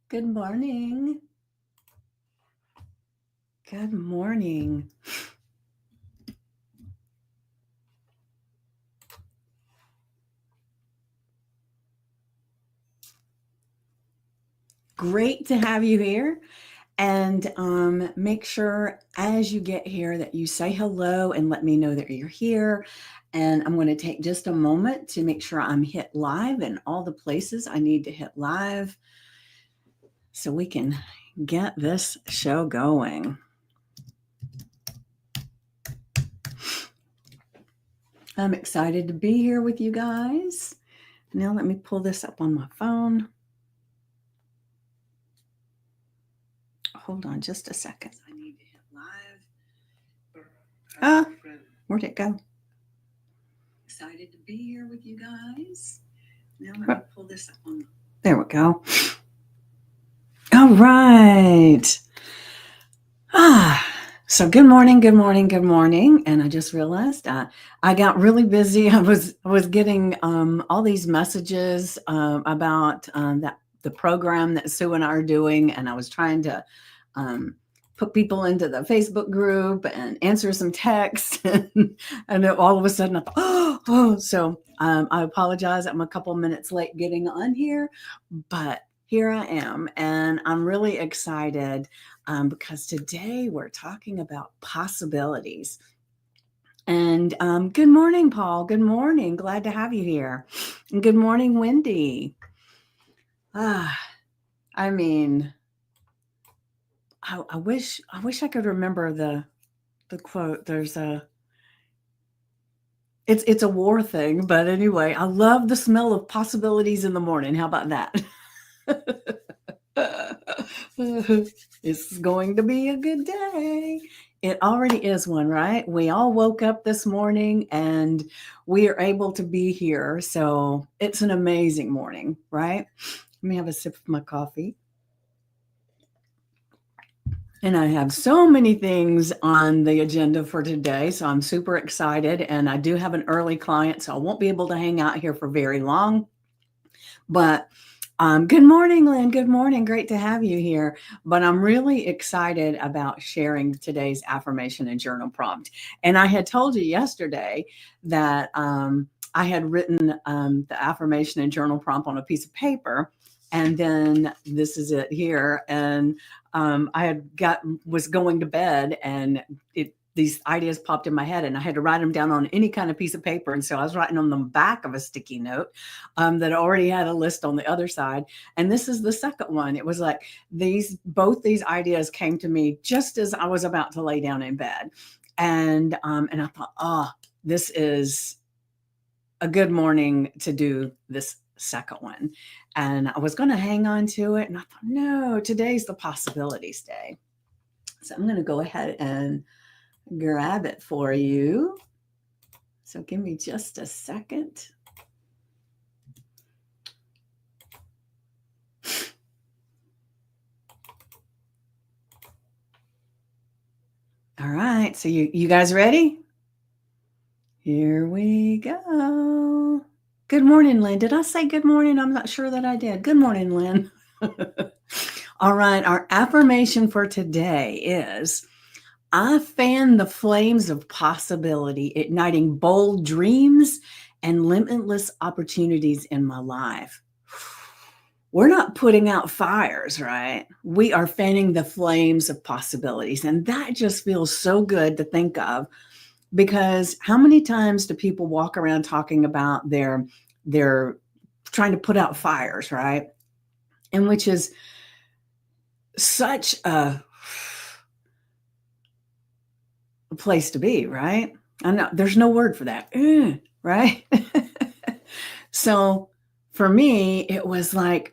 Good morning. Good morning. Great to have you here. And make sure as you get here that you say hello and let me know that you're here. And I'm going to take just a moment to make sure I'm hit live in all the places I need to hit live so we can get this show going. I'm excited to be here with you guys. Now let me pull this up on my phone. Hold on just a second. I need to hit live. Where'd it go? Excited to be here with you guys. Now let me pull this up on. There we go. All right. So good morning, good morning, good morning. And I just realized I got really busy. I was getting all these messages about that the program that Sue and I are doing, and I was trying to put people into the Facebook group and answer some texts, and all of a sudden I thought, oh, so I apologize. I'm a couple minutes late getting on here, but here I am, and I'm really excited because today we're talking about possibilities. And good morning, Paul. Good morning. Glad to have you here. And good morning, Wendy. I mean, I wish I could remember the quote. There's it's a war thing, but anyway, I love the smell of possibilities in the morning. How about that? It's going to be a good day. It already is one, right? We all woke up this morning and we are able to be here. So it's an amazing morning, right? Let me have a sip of my coffee. And I have so many things on the agenda for today. So I'm super excited. And I do have an early client, so I won't be able to hang out here for very long. But good morning, Lynn. Good morning. Great to have you here. But I'm really excited about sharing today's affirmation and journal prompt. And I had told you yesterday that I had written the affirmation and journal prompt on a piece of paper. And then this is it here. And I was going to bed, and these ideas popped in my head, and I had to write them down on any kind of piece of paper. And so I was writing on the back of a sticky note that already had a list on the other side. And this is the second one. It was like both these ideas came to me just as I was about to lay down in bed. And I thought, this is a good morning to do this second one. And I was going to hang on to it. And I thought, no, today's the possibilities day. So I'm going to go ahead and grab it for you. So give me just a second. All right. So you guys ready? Here we go. Good morning, Lynn. Did I say good morning? I'm not sure that I did. Good morning, Lynn. All right. Our affirmation for today is I fan the flames of possibility, igniting bold dreams and limitless opportunities in my life. We're not putting out fires, right? We are fanning the flames of possibilities. And that just feels so good to think of, because how many times do people walk around talking about they're trying to put out fires, right? And which is such a place to be, right? I know there's no word for that, right? So for me, it was like,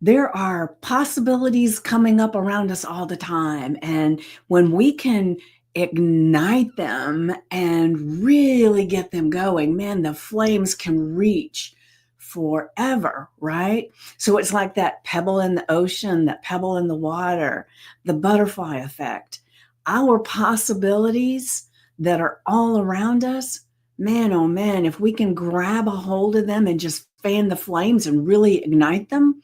there are possibilities coming up around us all the time. And when we can ignite them and really get them going, man, the flames can reach forever, right? So it's like that pebble in the ocean, that pebble in the water, the butterfly effect. Our possibilities that are all around us, man, oh man, if we can grab a hold of them and just fan the flames and really ignite them,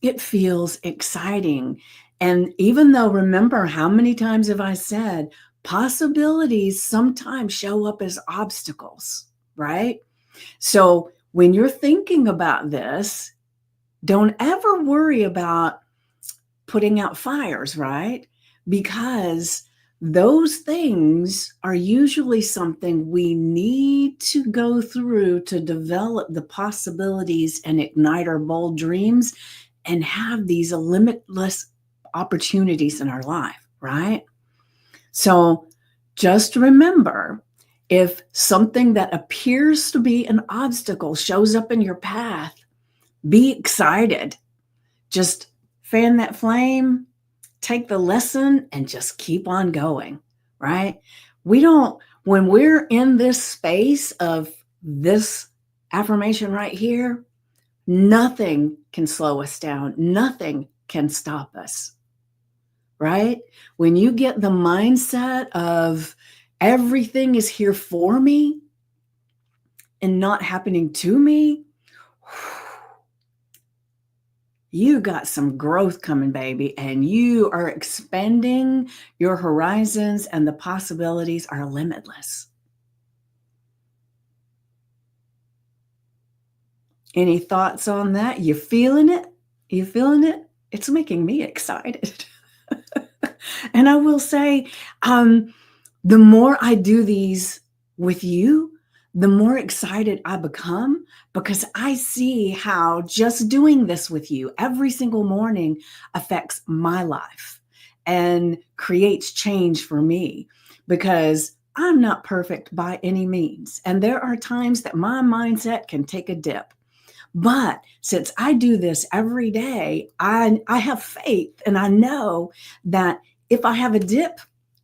It feels exciting. And even though, remember, how many times have I said possibilities sometimes show up as obstacles, right? So when you're thinking about this, don't ever worry about putting out fires, right? Because those things are usually something we need to go through to develop the possibilities and ignite our bold dreams and have these limitless opportunities in our life, right? So just remember, if something that appears to be an obstacle shows up in your path, be excited. Just fan that flame, take the lesson, and just keep on going, right? When we're in this space of this affirmation right here, nothing can slow us down. Nothing can stop us, right? When you get the mindset of everything is here for me and not happening to me, you got some growth coming, baby, and you are expanding your horizons, and the possibilities are limitless. Any thoughts on that? You feeling it? You feeling it? It's making me excited. And I will say, the more I do these with you, the more excited I become, because I see how just doing this with you every single morning affects my life and creates change for me, because I'm not perfect by any means. And there are times that my mindset can take a dip. But since I do this every day, I have faith, and I know that if I have a dip,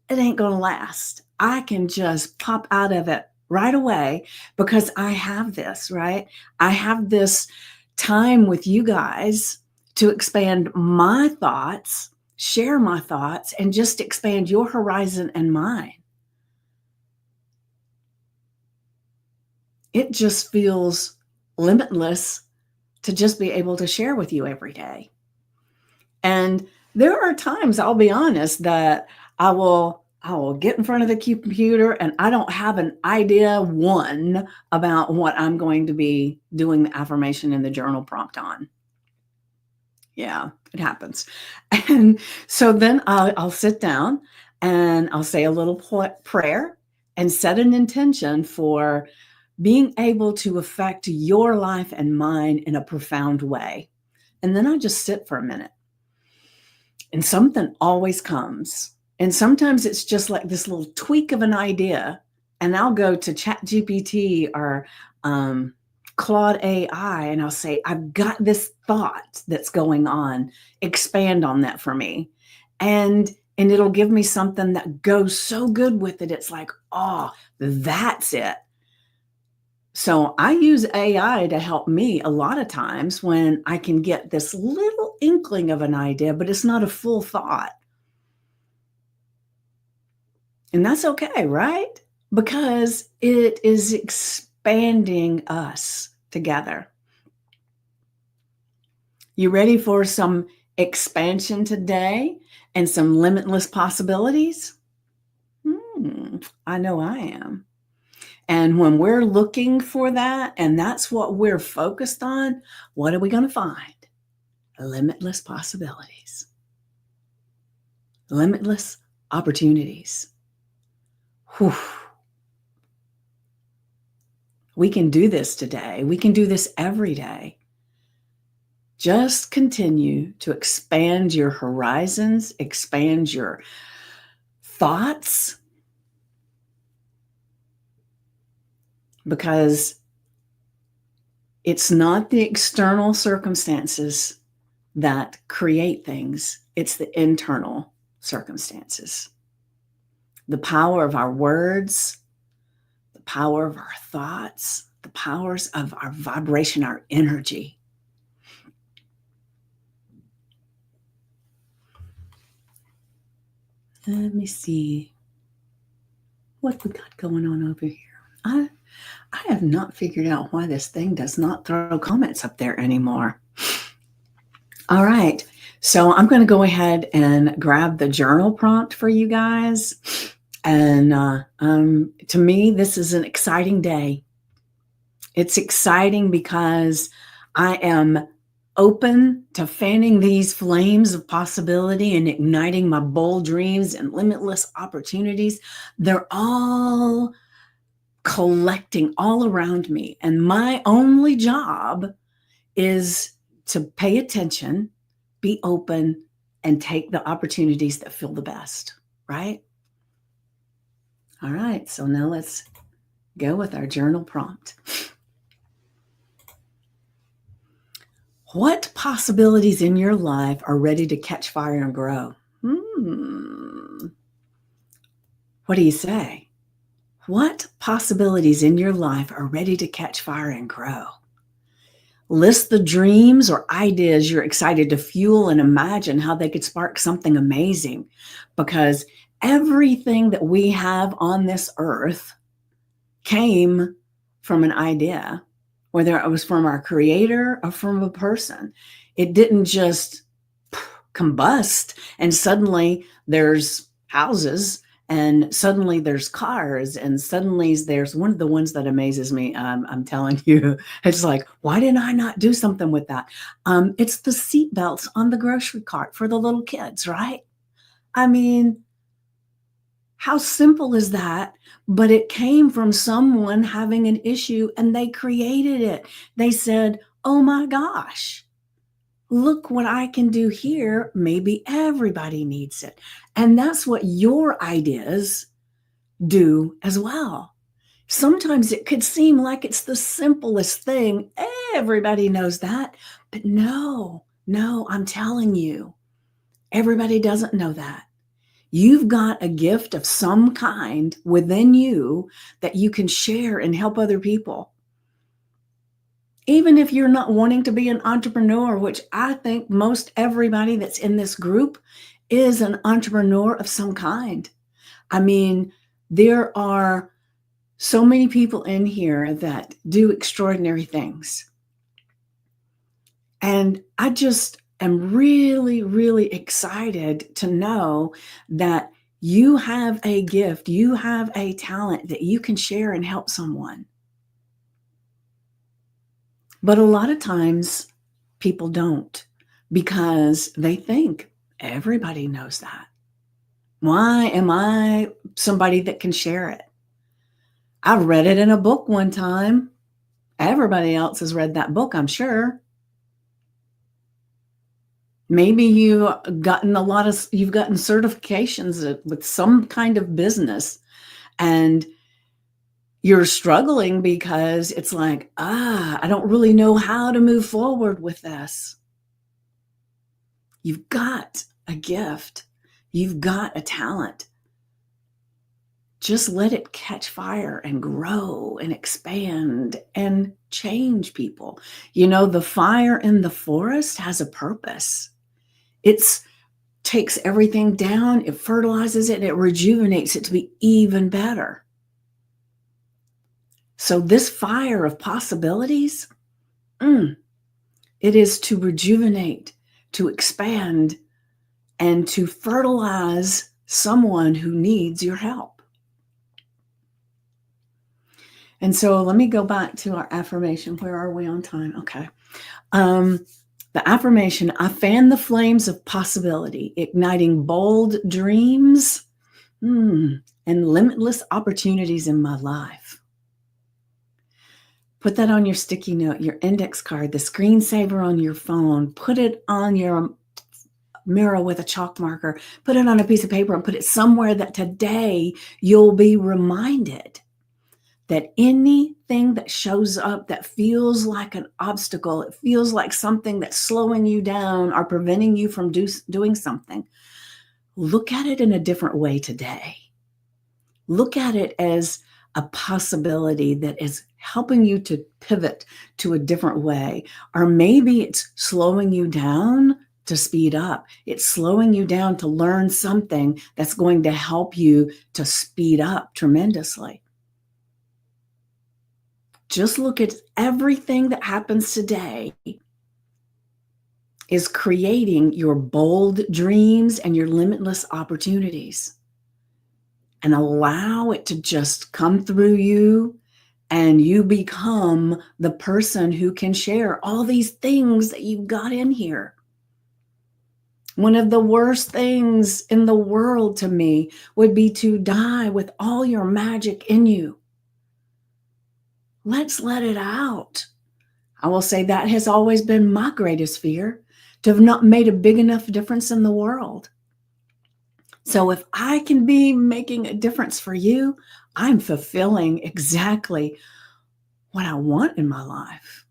it ain't going to last. I can just pop out of it right away because I have this, right? I have this time with you guys to expand my thoughts, share my thoughts, and just expand your horizon and mine. It just feels limitless to just be able to share with you every day. And there are times, I'll be honest, that I will get in front of the computer and I don't have an idea about what I'm going to be doing the affirmation in the journal prompt on. Yeah, it happens. And so then I'll sit down and I'll say a little prayer and set an intention for being able to affect your life and mine in a profound way. And then I just sit for a minute, and something always comes. And sometimes it's just like this little tweak of an idea. And I'll go to ChatGPT or Claude AI and I'll say, I've got this thought that's going on. Expand on that for me. And it'll give me something that goes so good with it. It's like, oh, that's it. So I use AI to help me a lot of times when I can get this little inkling of an idea, but it's not a full thought. And that's okay, right? Because it is expanding us together. You ready for some expansion today and some limitless possibilities? I know I am. And when we're looking for that, and that's what we're focused on, what are we going to find? Limitless possibilities, limitless opportunities. Whew. We can do this today. We can do this every day. Just continue to expand your horizons, expand your thoughts, because it's not the external circumstances that create things, it's the internal circumstances. The power of our words, the power of our thoughts, the powers of our vibration, our energy. Let me see what we got going on over here. I have not figured out why this thing does not throw comments up there anymore. All right. So I'm going to go ahead and grab the journal prompt for you guys. And to me, this is an exciting day. It's exciting because I am open to fanning these flames of possibility and igniting my bold dreams and limitless opportunities. They're all collecting all around me. And my only job is to pay attention, be open, and take the opportunities that feel the best, right? All right, so now let's go with our journal prompt. What possibilities in your life are ready to catch fire and grow? What do you say? What possibilities in your life are ready to catch fire and grow? List the dreams or ideas you're excited to fuel and imagine how they could spark something amazing, because everything that we have on this earth came from an idea, whether it was from our creator or from a person. It didn't just combust and suddenly there's houses and suddenly there's cars and suddenly there's one of the ones that amazes me. I'm telling you, it's like, why didn't I not do something with that? It's the seat belts on the grocery cart for the little kids, right? I mean, how simple is that? But it came from someone having an issue and they created it. They said, oh my gosh, look what I can do here. Maybe everybody needs it. And that's what your ideas do as well. Sometimes it could seem like it's the simplest thing. Everybody knows that. But no, I'm telling you, everybody doesn't know that. You've got a gift of some kind within you that you can share and help other people. Even if you're not wanting to be an entrepreneur, which I think most everybody that's in this group is an entrepreneur of some kind. I mean, there are so many people in here that do extraordinary things. And I just am really, really excited to know that you have a gift, you have a talent that you can share and help someone. But a lot of times people don't, because they think everybody knows that. Why am I somebody that can share it? I read it in a book one time. Everybody else has read that book, I'm sure. Maybe you've gotten certifications with some kind of business and you're struggling because it's like, I don't really know how to move forward with this. You've got a gift. You've got a talent. Just let it catch fire and grow and expand and change people. You know, the fire in the forest has a purpose. It takes everything down, it fertilizes it, and it rejuvenates it to be even better. So this fire of possibilities, it is to rejuvenate, to expand, and to fertilize someone who needs your help. And so let me go back to our affirmation. Where are we on time? Okay. The affirmation, I fan the flames of possibility, igniting bold dreams and limitless opportunities in my life. Put that on your sticky note, your index card, the screensaver on your phone. Put it on your mirror with a chalk marker. Put it on a piece of paper and put it somewhere that today you'll be reminded that anything that shows up that feels like an obstacle, it feels like something that's slowing you down or preventing you from doing something, look at it in a different way today. Look at it as a possibility that is helping you to pivot to a different way. Or maybe it's slowing you down to speed up. It's slowing you down to learn something that's going to help you to speed up tremendously. Just look at everything that happens today is creating your bold dreams and your limitless opportunities, and allow it to just come through you, and you become the person who can share all these things that you've got in here. One of the worst things in the world to me would be to die with all your magic in you. Let's let it out. I will say that has always been my greatest fear, to have not made a big enough difference in the world. So if I can be making a difference for you, I'm fulfilling exactly what I want in my life.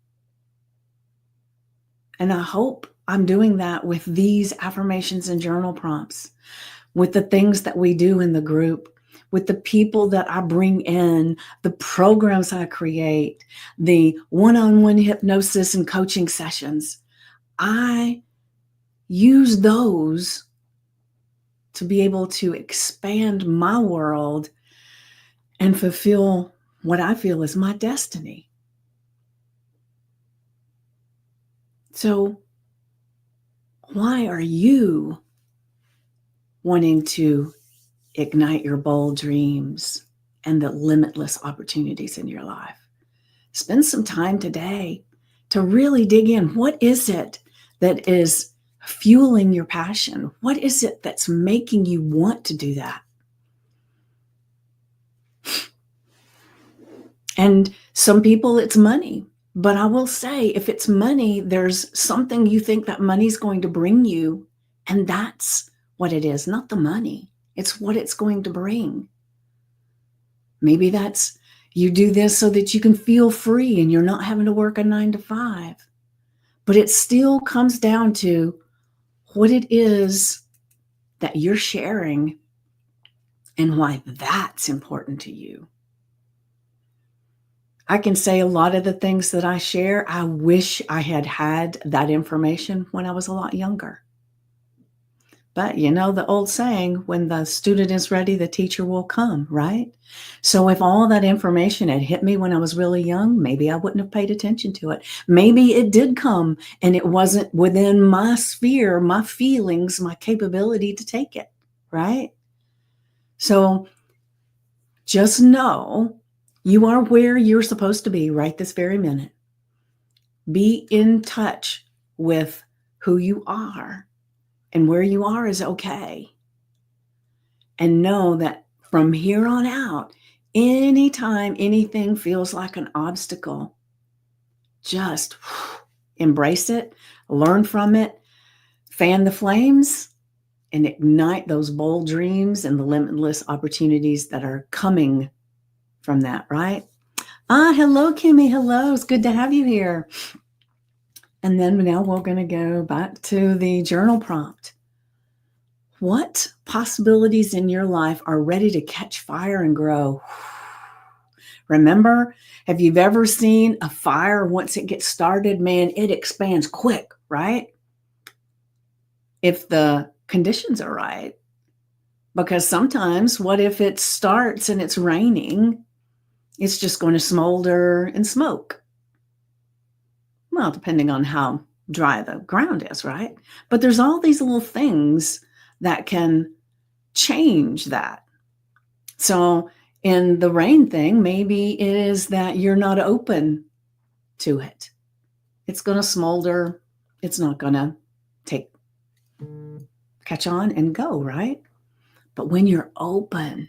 And I hope I'm doing that with these affirmations and journal prompts, with the things that we do in the group, with the people that I bring in, the programs I create, the one-on-one hypnosis and coaching sessions. I use those to be able to expand my world and fulfill what I feel is my destiny. So why are you wanting to ignite your bold dreams and the limitless opportunities in your life? Spend some time today to really dig in. What is it that is fueling your passion? What is it that's making you want to do that? And some people, it's money. But I will say, if it's money, there's something you think that money's going to bring you, and that's what it is, not the money. It's what it's going to bring. Maybe that's, you do this so that you can feel free and you're not having to work a 9 to 5. But it still comes down to what it is that you're sharing and why that's important to you. I can say a lot of the things that I share, I wish I had had that information when I was a lot younger. But you know the old saying, when the student is ready, the teacher will come, right? So if all that information had hit me when I was really young, maybe I wouldn't have paid attention to it. Maybe it did come and it wasn't within my sphere, my feelings, my capability to take it, right? So just know you are where you're supposed to be right this very minute. Be in touch with who you are, and where you are is okay. And know that from here on out, anytime anything feels like an obstacle, just embrace it, learn from it, fan the flames, and ignite those bold dreams and the limitless opportunities that are coming from that, right? Hello, Kimmy. Hello. It's good to have you here. And then now we're going to go back to the journal prompt. What possibilities in your life are ready to catch fire and grow? Remember, have you ever seen a fire once it gets started? Man, it expands quick, right? If the conditions are right. Because sometimes, what if it starts and it's raining? It's just going to smolder and smoke. Well, depending on how dry the ground is, right? But there's all these little things that can change that. So in the rain thing, maybe it is that you're not open to it. It's going to smolder. It's not going to catch on and go, right? But when you're open,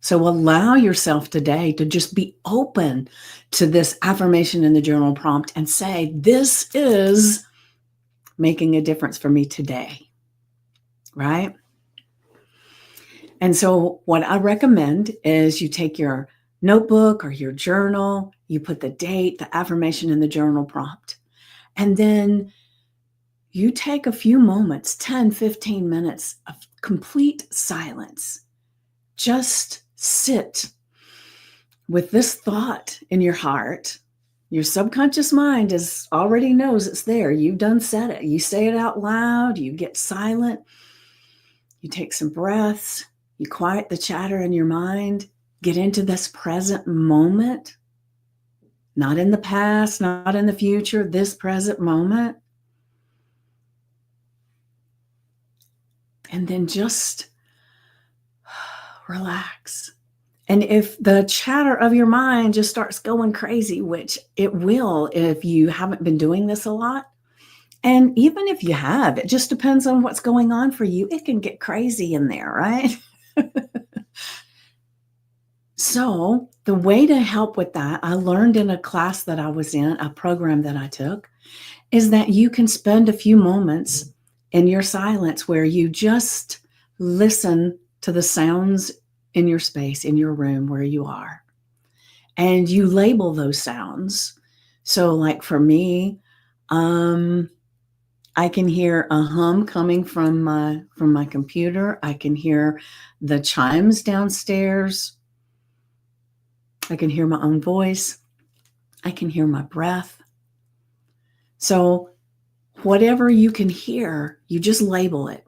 so allow yourself today to just be open to this affirmation in the journal prompt and say, this is making a difference for me today, right? And so what I recommend is you take your notebook or your journal, you put the date, the affirmation in the journal prompt, and then you take a few moments, 10, 15 minutes of complete silence. Just sit with this thought in your heart. Your subconscious mind already knows it's there. You've done said it. You say it out loud. You get silent. You take some breaths. You quiet the chatter in your mind. Get into this present moment. not in the past, not in the future, this present moment. And then just relax. And if the chatter of your mind just starts going crazy, which it will if you haven't been doing this a lot, and even if you have, it just depends on what's going on for you. It can get crazy in there, right? So, the way to help with that, I learned in a class that I was in, a program that I took, is that you can spend a few moments in your silence where you just listen to the sounds in your space, in your room where you are, and you label those sounds. So, like for me, I can hear a hum coming from my computer. I can hear the chimes downstairs. I can hear my own voice. I can hear my breath. So whatever you can hear, you just label it.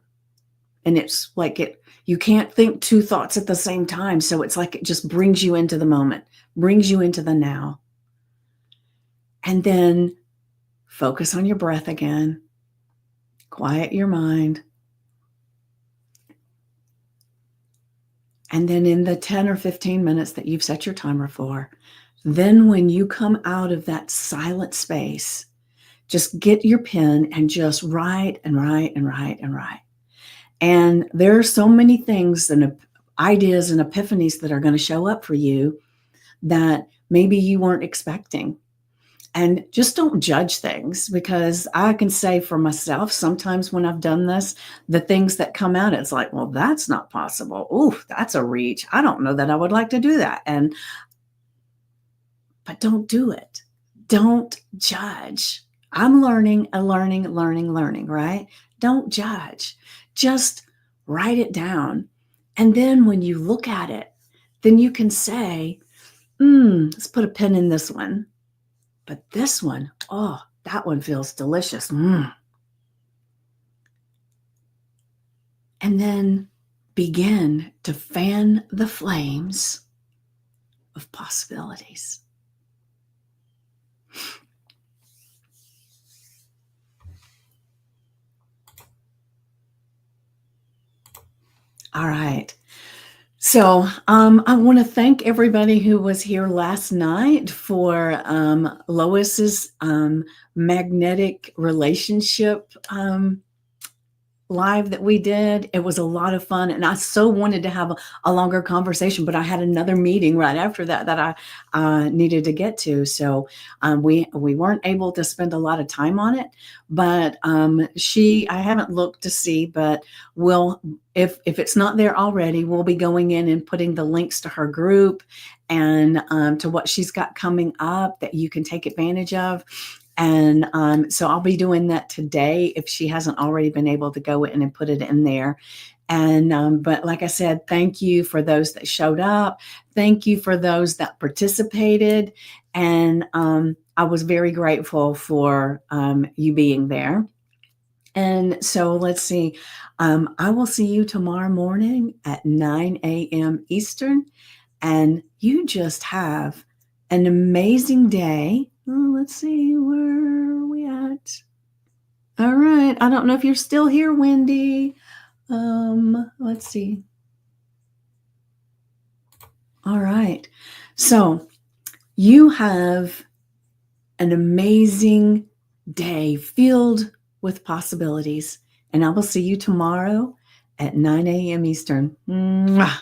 And it's like you can't think two thoughts at the same time. So it's like it just brings you into the moment, brings you into the now. And then focus on your breath again. Quiet your mind. And then in the 10 or 15 minutes that you've set your timer for, then when you come out of that silent space, just get your pen and just write and write and write and write. And there are so many things and ideas and epiphanies that are going to show up for you that maybe you weren't expecting. And just don't judge things, because I can say for myself, sometimes when I've done this, the things that come out, it's like, well, that's not possible. Ooh, that's a reach. I don't know that I would like to do that. But don't do it. Don't judge. I'm learning, right? Don't judge. Just write it down. And then when you look at it, then you can say, let's put a pin in this one. But this one, oh, that one feels delicious. And then begin to fan the flames of possibilities. All right. So I want to thank everybody who was here last night for Lois's magnetic relationship live that we did. It was a lot of fun, and I so wanted to have a longer conversation, but I had another meeting right after that I needed to get to. So we weren't able to spend a lot of time on it. But I haven't looked to see, but we'll if it's not there already, we'll be going in and putting the links to her group and to what she's got coming up that you can take advantage of. And so I'll be doing that today if she hasn't already been able to go in and put it in there. And but like I said, thank you for those that showed up. Thank you for those that participated. And I was very grateful for you being there. And so let's see. I will see you tomorrow morning at 9 a.m. Eastern. And you just have an amazing day. Oh, let's see, where are we at? All right. I don't know if you're still here, Wendy. Let's see. All right. So you have an amazing day filled with possibilities. And I will see you tomorrow at 9 a.m. Eastern. Mwah.